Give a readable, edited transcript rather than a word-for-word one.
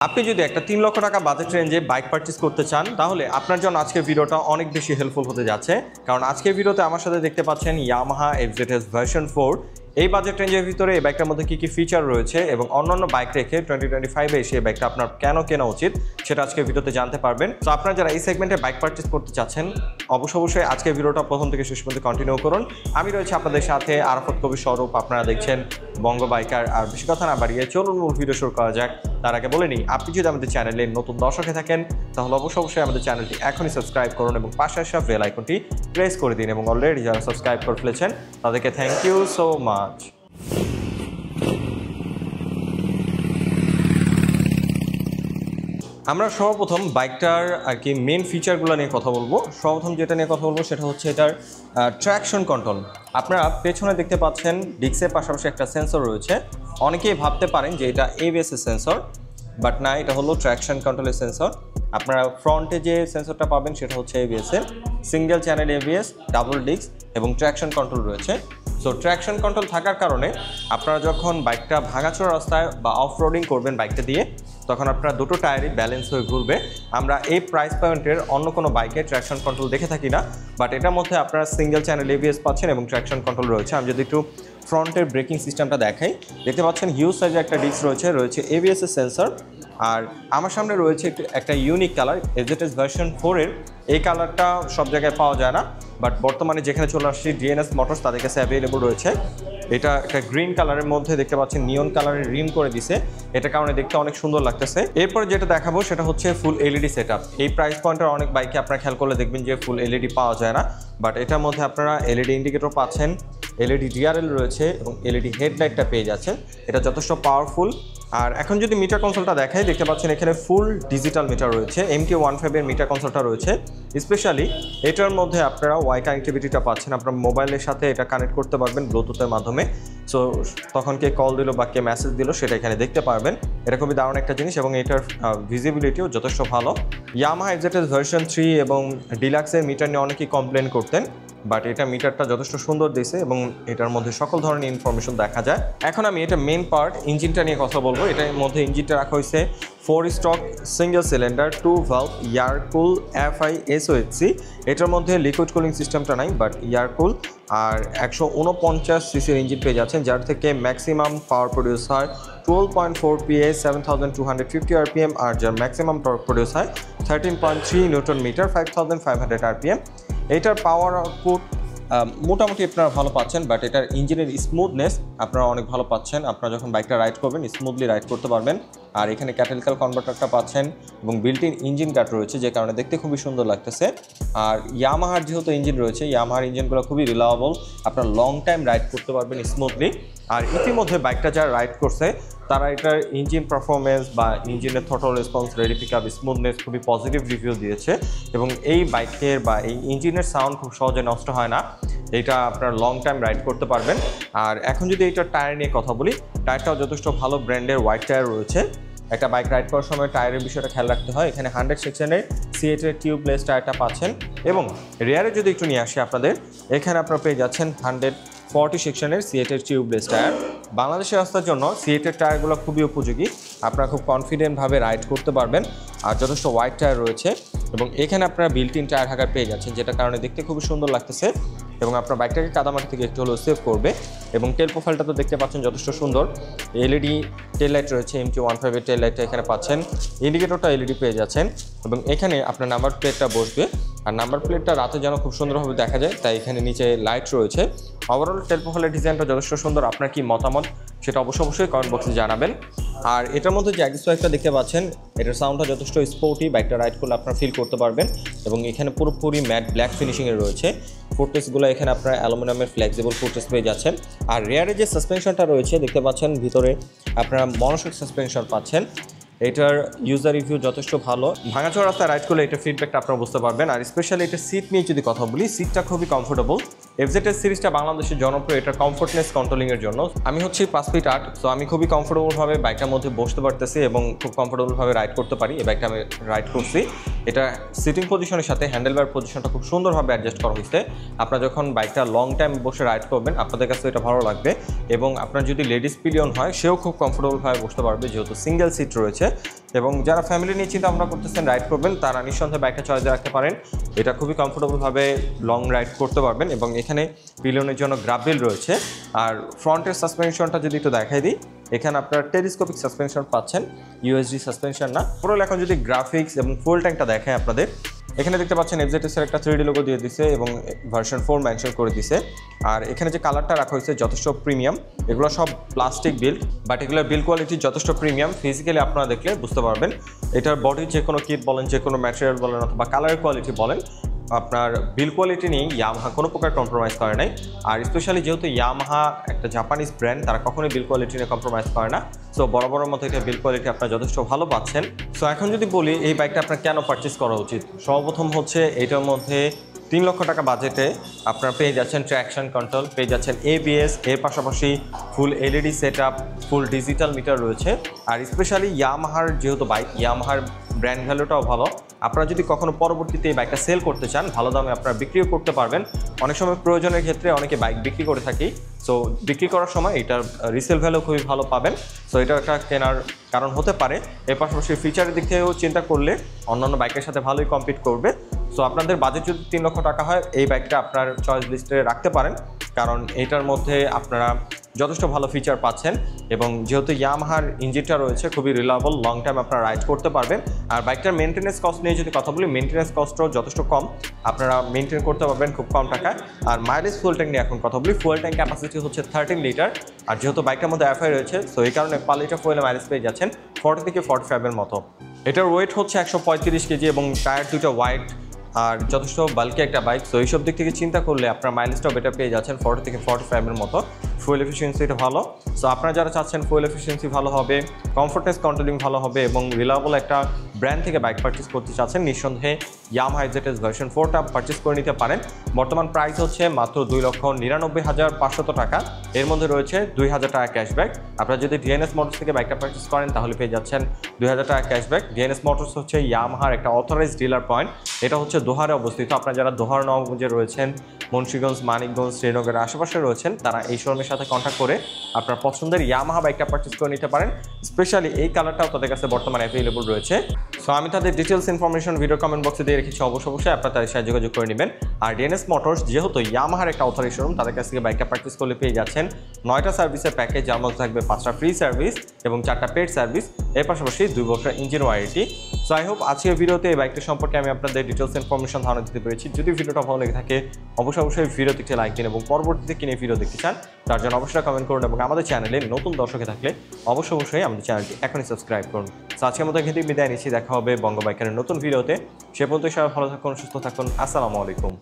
আপনি যদি একটা 3 লক্ষ টাকা বাজেট রেঞ্জে বাইক পারচেজ করতে চান তাহলে আপনার জন্য আজকের ভিডিওটা অনেক বেশি হেল্পফুল হতে যাচ্ছে। কারণ আজকের ভিডিওতে আমার সাথে দেখতে পাচ্ছেন ইয়ামাহা FZS ভার্সন 4। এই বাজেট রেঞ্জের ভিতরে এই বাইকটার মধ্যে কী ফিচার রয়েছে এবং অন্যান্য বাইক রেখে 2025-এ এসে এই বাইকটা আপনার কেন কেনা উচিত সেটা আজকের ভিডিওতে জানতে পারবেন। তো আপনারা যারা এই সেগমেন্টে বাইক পারচেজ করতে চাচ্ছেন অবশ্যই আজকের ভিডিওটা প্রথম থেকে শেষ পর্যন্ত কন্টিনিউ করুন। আমি রয়েছে আপনাদের সাথে আরাফাত কবির স্বরূপ, আপনারা দেখছেন বঙ্গ বাইকার। আর বেশি কথা না বাড়িয়ে চলুন মূল ভিডিও শুরু করা যাক। তার আগে বলে নিই, আপনি যদি আমাদের চ্যানেলে নতুন দর্শক হয়ে থাকেন তাহলে অবশ্যই আমাদের চ্যানেলটি এখনই সাবস্ক্রাইব করুন এবং পাশে আসা বেল আইকনটি প্রেস করে দিন। এবং অলরেডি যারা সাবস্ক্রাইব করে ফেলেছেন তাদেরকে থ্যাংক ইউ সো মাচ। আমরা সর্বপ্রথম বাইকটার মেন ফিচারগুলো নিয়ে কথা বলবো। সর্বপ্রথম যেটা নিয়ে কথা বলবো সেটা হচ্ছে এটার ট্র্যাকশন কন্ট্রোল। আপনারা পেছনে দেখতে পাচ্ছেন ডিস্কের পাশাপাশি একটা সেন্সর রয়েছে। অনেকেই ভাবতে পারেন যে এটা ABS এর সেন্সর, বাট না, এটা হলো ট্র্যাকশন কন্ট্রোলের সেন্সর। আপনারা ফ্রন্টে যে সেন্সরটা পাবেন সেটা হচ্ছে ABS এর single channel ABS, double disc এবং ট্র্যাকশন কন্ট্রোল রয়েছে। সো ট্র্যাকশন কন্ট্রোল থাকার কারণে আপনারা যখন বাইকটা ভাঙাচোরা রাস্তায় বা অফ রোডিং করবেন বাইকটা দিয়ে, তখন আপনার দুটো টায়ারই ব্যালেন্স হয়ে ঘুরবে। আমরা এই প্রাইস পয়েন্টের অন্য কোনো বাইকে ট্র্যাকশন কন্ট্রোল দেখে থাকি না, বাট এটার মধ্যে আপনারা সিঙ্গেল চ্যানেল ABS পাচ্ছেন এবং ট্র্যাকশন কন্ট্রোল রয়েছে। আমি যদি একটু ফ্রন্টের ব্রেকিং সিস্টেমটা দেখাই, দেখতে পাচ্ছেন হিউজ সাইজের একটা ডিস্ক রয়েছে ABS এর সেন্সর। আর আমার সামনে রয়েছে একটা ইউনিক কালার FZS ভার্সন 4-এর। এই কালারটা সব জায়গায় পাওয়া যায় না, বাট বর্তমানে যেখানে চলে আসছি DNS মোটরস তাদের কাছে অ্যাভেলেবল রয়েছে। এটা একটা গ্রিন কালারের মধ্যে দেখতে পাচ্ছেন নিয়ন কালারের রিম করে দিছে, এটা কারণে দেখতে অনেক সুন্দর লাগতেছে। এরপরে যেটা দেখাবো সেটা হচ্ছে ফুল LED সেটআপ। এই প্রাইস পয়েন্টের অনেক বাইকে আপনারা খেয়াল করলে দেখবেন যে ফুল LED পাওয়া যায় না, বাট এটার মধ্যে আপনারা LED ইন্ডিকেটর পাচ্ছেন, LED DRL রয়েছে এবং LED হেডলাইটটা পেয়ে যাচ্ছেন। এটা যথেষ্ট পাওয়ারফুল। আর এখন যদি মিটার কনসোলটা দেখাই, দেখতে পাচ্ছেন এখানে ফুল ডিজিটাল মিটার রয়েছে, MT15 এর মিটার কনসোলটা রয়েছে। স্পেশালি এটার মধ্যে আপনারা ওয়াই কানেক্টিভিটিটা পাচ্ছেন, আপনার মোবাইলের সাথে এটা কানেক্ট করতে পারবেন ব্লুটুথের মাধ্যমে। সো তখন কে কল দিল বা কে মেসেজ দিল সেটা এখানে দেখতে পারবেন। এটা খুবই দারুণ একটা জিনিস এবং এটার ভিজিবিলিটিও যথেষ্ট ভালো। ইয়ামাহা FZS ভার্সন 3 এবং ডিলাক্সের মিটার নিয়ে অনেকেই কমপ্লেন করতেন, বাট এটা মিটারটা যথেষ্ট সুন্দর দিয়েছে এবং এটার মধ্যে সকল ধরনের ইনফরমেশন দেখা যায়। এখন আমি এটা মেন পার্ট ইঞ্জিনটা নিয়ে কথা বলবো। এটার মধ্যে ইঞ্জিনটা রাখা হয়েছে 4 stroke single cylinder 2 valve air cool FI SOHC। এটার মধ্যে লিকুইড কুলিং সিস্টেমটা নাই, বাট এয়ারকুল। আর 149 সিসির ইঞ্জিন পেয়ে যাচ্ছেন, যার থেকে ম্যাক্সিমাম পাওয়ার প্রডিউস হয় 12.4 PS 7250 RPM, আর যার ম্যাক্সিমাম টর্ক প্রডিউস হয় 13.3 নিউটন মিটার 5500 RPM। এটার পাওয়ার আউটপুট মোটামুটি আপনারা ভালো পাচ্ছেন, বাট এটার ইঞ্জিনের স্মুথনেস আপনারা অনেক ভালো পাচ্ছেন। আপনারা যখন বাইকটা রাইড করবেন স্মুথলি রাইড করতে পারবেন। আর এখানে ক্যাটালিক্যাল কনভার্টারটা পাচ্ছেন এবং বিল্ট ইন ইঞ্জিন গার্ড রয়েছে, যে কারণে দেখতে খুবই সুন্দর লাগতেছে। আর ইয়ামাহার যেহেতু ইঞ্জিন রয়েছে, ইয়ামাহার ইঞ্জিনগুলো খুবই রিলায়েবল, আপনারা লং টাইম রাইড করতে পারবেন স্মুথলি। আর ইতিমধ্যে বাইকটা যারা রাইড করছে তারা এটার ইঞ্জিন পারফরমেন্স বা ইঞ্জিনের throttle response, ready pick up, smoothness খুবই পজিটিভ রিভিউ দিয়েছে এবং এই বাইকের বা এই ইঞ্জিনের সাউন্ড খুব সহজে নষ্ট হয় না। এটা আপনার লং টাইম রাইড করতে পারবেন। আর এখন যদি এটার টায়ার নিয়ে কথা বলি, টায়ারটাও যথেষ্ট ভালো ব্র্যান্ডের হোয়াইট টায়ার রয়েছে। একটা বাইক রাইড করার সময় টায়ারের বিষয়টা খেয়াল রাখতে হয়। এখানে 100 সেকশনের C8 এর টিউবলেস টায়ারটা পাচ্ছেন এবং রিয়ারে যদি একটু নিয়ে আসি আপনাদের, এখানে আপনারা পেয়ে যাচ্ছেন 140 সেকশনের C8 এর টিউবলেস টায়ার। বাংলাদেশের রাস্তার জন্য C8 এর টায়ারগুলো খুবই উপযোগী, আপনারা খুব কনফিডেন্টভাবে রাইড করতে পারবেন। আর যথেষ্ট হোয়াইট টায়ার রয়েছে এবং এখানে আপনারা বিল্ট ইন টায়ার হাগার পেয়ে যাচ্ছেন, যেটা কারণে দেখতে খুবই সুন্দর লাগতেছে এবং আপনার বাইকটাকে কাদামাটি থেকে একটু হলেও সেভ করবে। এবং টেল প্রোফাইলটা তো দেখতে পাচ্ছেন যথেষ্ট সুন্দর। LED টেল লাইট রয়েছে, MT15 এর টেল লাইটটা এখানে পাচ্ছেন, ইন্ডিকেটরটা LED পেয়ে যাচ্ছেন এবং এখানে আপনার নাম্বার প্লেটটা বসবে। আর নাম্বার প্লেটটা রাতে যেন খুব সুন্দরভাবে দেখা যায় তাই এখানে নিচে লাইট রয়েছে। ওভারঅল টেল প্রোফাইলের ডিজাইনটা যথেষ্ট সুন্দর। আপনার কি মতামত সেটা অবশ্যই কমেন্ট বক্সে জানাবেন। আর এটার মধ্যে যে অ্যাক্সেসরিজটা দেখতে পাচ্ছেন, এটার সাউন্ডটা যথেষ্ট স্পোর্টি, বাইকটা রাইড করলে আপনারা ফিল করতে পারবেন। এবং এখানে পুরোপুরি ম্যাট ব্ল্যাক ফিনিশিংয়ের রয়েছে। ফুটরেস্টগুলো এখানে আপনারা অ্যালুমিনিয়ামের ফ্লেক্সিবল ফুটরেস্ট পেয়ে যাচ্ছেন। আর রেয়ারে যে সাসপেনশনটা রয়েছে দেখতে পাচ্ছেন, ভিতরে আপনারা মনোশক সাসপেনশন পাচ্ছেন। এটার ইউজার রিভিউ যথেষ্ট ভালো। ভাঙাচোরা রাস্তায় রাইড করলে এটার ফিডব্যাকটা আপনারা বুঝতে পারবেন। আর স্পেশালি এটার সিট নিয়ে যদি কথা বলি, সিটটা খুবই কমফোর্টেবল। FZS সিরিজটা বাংলাদেশের জনপ্রিয় এটার কমফোর্টনেস কন্ট্রোলিংয়ের জন্য। আমি হচ্ছে 5 ফিট 8, সো আমি খুবই কমফোর্টেবলভাবে বাইকটার মধ্যে বসতে পারতেছি এবং খুব কমফোর্টেবলভাবে রাইড করতে পারি। এই বাইকটা আমি রাইড করছি। এটা সিটিং পজিশনের সাথে হ্যান্ডেলবার পজিশনটা খুব সুন্দরভাবে অ্যাডজাস্ট করা হয়েছে। আপনারা যখন বাইকটা লং টাইম বসে রাইড করবেন আপনাদের কাছে এটা ভালো লাগবে। এবং আপনার যদি লেডিস পিলিয়ন হয় সেও খুব কমফোর্টেবলভাবে বসতে পারবে, যেহেতু সিঙ্গেল সিট রয়েছে। এবং যারা ফ্যামিলি নিয়ে চিন্তা ভাবনা করতেছেন রাইড করবেন, তারা নিঃসন্দেহে বাইকটা চয়েসে রাখতে পারেন। এটা খুবই কমফোর্টেবলভাবে লং রাইড করতে পারবেন। এবং এখানে পিলিয়নের জন্য গ্রাভেল রয়েছে। আর ফ্রন্টের সাসপেনশনটা যদি একটু দেখাই দিই, এখানে আপনার টেলিস্কোপিক সাসপেনশন পাচ্ছেন, ইউএসডি সাসপেনশন না। পুরো এখন যদি গ্রাফিক্স এবং ফুল ট্যাঙ্কটা দেখায় আপনাদের, এখানে দেখতে পাচ্ছেন এফজেডএস-এর একটা 3D লোগো দিয়ে দিছে এবং ভার্সন 4 মেনশন করে দিছে। আর এখানে যে কালারটা রাখা হয়েছে যথেষ্ট প্রিমিয়াম, এগুলো সব প্লাস্টিক বিল্ড, বাট এগুলোর বিল্ড কোয়ালিটি যথেষ্ট প্রিমিয়াম। ফিজিক্যালি আপনারা দেখলে বুঝতে পারবেন এটার বডির যে কোনো কিট বলেন, যে কোনো ম্যাটেরিয়াল বলেন অথবা কালারের কোয়ালিটি বলেন, আপনার বিল কোয়ালিটি নিয়ে ইয়ামাহা কোনো প্রকার কম্প্রোমাইজ করে নাই। আর স্পেশালি যেহেতু ইয়ামাহা একটা জাপানিজ ব্র্যান্ড, তারা কখনোই বিল কোয়ালিটি নিয়ে কম্প্রোমাইজ করে না। সো বড় মতো এটা বিল কোয়ালিটি আপনারা যথেষ্ট ভালো পাচ্ছেন। সো এখন যদি বলি এই বাইকটা আপনার কেন পারচেস করা উচিত, সর্বপ্রথম হচ্ছে এটার মধ্যে 3 লক্ষ টাকা বাজেটে আপনারা পেয়ে যাচ্ছেন ট্র্যাকশন কন্ট্রোল, পেয়ে যাচ্ছেন ABS, এর পাশাপাশি ফুল LED set up, full digital meter রয়েছে। আর স্পেশালি ইয়ামাহার যেহেতু বাইক, ইয়ামাহার ব্র্যান্ড ভ্যালুটাও ভালো। আপনারা যদি কখনো পরবর্তীতে এই বাইকটা সেল করতে চান, ভালো দামে আপনারা বিক্রিও করতে পারবেন। অনেক সময় প্রয়োজনের ক্ষেত্রে অনেকে বাইক বিক্রি করে থাকি। সো বিক্রি করার সময় এটার রিসেল ভ্যালু খুবই ভালো পাবেন। সো এটা একটা কেনার কারণ হতে পারে। এর পাশাপাশি ফিচারের দিক থেকেও চিন্তা করলে অন্যান্য বাইকের সাথে ভালোই কম্পিট করবে। সো আপনাদের বাজেট যদি 3 লক্ষ টাকা হয়, এই বাইকটা আপনার চয়েস লিস্টে রাখতে পারেন, কারণ এটার মধ্যে আপনারা যথেষ্ট ভালো ফিচার পাচ্ছেন। এবং যেহেতু ইয়ামাহার ইঞ্জিনটা রয়েছে খুবই রিলায়েবল, লং টাইম আপনারা রাইড করতে পারবেন। আর বাইকটার মেনটেন্যান্স কস্ট নিয়ে যদি কথা বলি, মেনটেন্যান্স কস্টও যথেষ্ট কম, আপনারা মেনটেন করতে পারবেন খুব কম টাকায়। আর মাইলেজ ফুয়েল ট্যাঙ্ক নিয়ে এখন কথা বলি, ফুয়েল ট্যাঙ্ক ক্যাপাসিটি হচ্ছে 13 লিটার। আর যেহেতু বাইকটার মধ্যে FI রয়েছে, সো এই কারণে 5 লিটার ফুয়েলে মাইলেজ পেয়ে যাচ্ছেন 40 থেকে 45-এর মতো। এটার ওয়েট হচ্ছে 135 কেজি এবং টায়ার দুটো ওয়াইড আর যথেষ্ট বাল্কি একটা বাইক। সো এইসব দিক থেকে চিন্তা করলে আপনার মাইলেজটাও বেটার পেয়ে যাচ্ছেন 40 থেকে 45-এর মতো। ফুয়েল এফিসিয়েন্সিটা ভালো। সো আপনারা যারা চাচ্ছেন ফুয়েল এফিসিয়েন্সি ভালো হবে, কমফোর্টনেস কন্ট্রোলিং ভালো হবে এবং রিলায়েবল একটা ব্র্যান্ড থেকে বাইক পারচেস করতে চাচ্ছেন, নিঃসন্দেহে ইয়ামাহা এফজেডএস ভার্সন 4টা পারচেস করে নিতে পারেন। বর্তমান প্রাইস হচ্ছে মাত্র 2,99,500 টাকা। এর মধ্যে রয়েছে 2,000 টাকা ক্যাশব্যাক। আপনারা যদি ডিএনএস মোটরস থেকে বাইকটা পারচেস করেন তাহলে পেয়ে যাচ্ছেন 2,000 টাকা ক্যাশব্যাক। ডিএনএস মোটরস হচ্ছে ইয়ামাহার একটা অথরাইজড ডিলার পয়েন্ট। এটা হচ্ছে দোহারে অবস্থিত। আপনারা যারা দোহার নবাবগঞ্জে রয়েছেন, মুন্সিগঞ্জ, মানিকগঞ্জ, শ্রীনগরের আশেপাশে রয়েছেন, তারা এই শোরুমের সাথে কন্ট্যাক্ট করে আপনার পছন্দের ইয়ামাহা বাইকটা পারচেস করে নিতে পারেন। স্পেশালি এই কালারটাও তাদের কাছে বর্তমানে অ্যাভেলেবল রয়েছে। সো আমি তাদের ডিটেলস ইনফরমেশন ভিডিও কমেন্ট বক্সে দিয়ে রেখেছি, অবশ্যই আপনারা তাদের সাথে যোগাযোগ করে নেবেন। আর ডিএনএস মোটরস যেহেতু ইয়ামাহার একটা অথরাইজড শোরুম, তাদের কাছ থেকে বাইকটা পারচেস করলে পেয়ে যাচ্ছেন 9টা সার্ভিসের প্যাকেজ, যার মধ্যে থাকবে 5টা ফ্রি সার্ভিস এবং 4টা পেড সার্ভিস, এর পাশাপাশি 2 বছর engine warranty. So I hope আজকের ভিডিওতে এই বাইকটা সম্পর্কে আমি আপনাদের ডিটেলস ইনফরমেশন ধারণা দিতে পেরেছি। যদি ভিডিওটা ভালো লেগে থাকে অবশ্যই ভিডিওতে একটি লাইক দিন এবং পরবর্তীতে কিনে ভিডিও দেখতে চান তার জন্য অবশ্যই কমেন্ট করুন। এবং আমাদের চ্যানেলে নতুন দর্শকে থাকলে অবশ্যই আমাদের চ্যানেলটি এখনই সাবস্ক্রাইব করুন। সো আজকের মতো এখান থেকে বিদায় নিচ্ছি, দেখা হবে বঙ্গ বাইকারের নতুন ভিডিওতে। সে পর্যন্ত সবাই ভালো থাকুন, সুস্থ থাকুন। আসসালামু আলাইকুম।